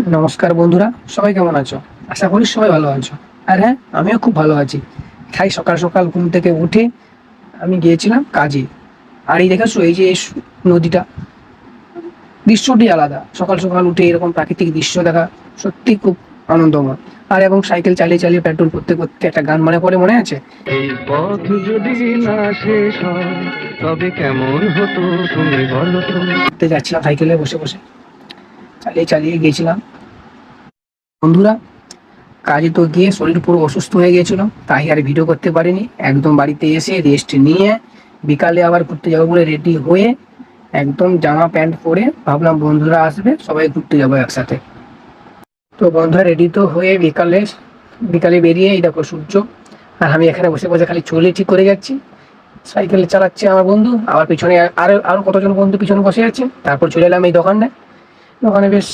নমস্কার বন্ধুরা, সবাই কেমন আছো? আশা করি সবাই ভালো আছো। আর হ্যাঁ, আমিও খুব ভালো আছি। তাই সকাল সকাল ঘুম থেকে উঠে আমি গিয়েছিলাম কাজে। আর এই দেখেছো, এই যে নদীটা, দৃশ্যটি আলাদা। সকাল সকাল উঠে এরকম প্রাকৃতিক দৃশ্য দেখা সত্যি খুব আনন্দময়। আর এবং সাইকেল চালিয়ে চালিয়ে পেট্রোল করতে করতে একটা গান মনে পড়ে, মনে আছে? এই পথ যদি না শেষ হয় তবে কেমন হতো তুমি বলো তো। ঘুরতে যাচ্ছিলাম সাইকেলে বসে বসে, চালিয়ে চালিয়ে গিয়েছিলাম। বন্ধুরা, কাজে তো গিয়ে শরীর পুরো অসুস্থ হয়ে গিয়েছিল, তাই আর ভিডিও করতে পারিনি। একদম বাড়িতে এসে রেস্ট নিয়ে বিকালে আবার ঘুরতে যাবো বলে রেডি হয়ে একদম জামা প্যান্ট পরে ভাবলাম বন্ধুরা আসবে, সবাই ঘুরতে যাবো একসাথে। তো বন্ধুরা রেডি তো হয়ে বিকালে বিকালে বেরিয়ে এই দেখো সূর্য, আর আমি এখানে বসে বসে খালি চুলে ঠিক করে যাচ্ছি। সাইকেল চালাচ্ছে আমার বন্ধু, আবার পিছনে আরো আরো কতজন বন্ধু পিছনে বসে আছে। তারপর চলে এলাম এই দোকানে। দোকানে বেশ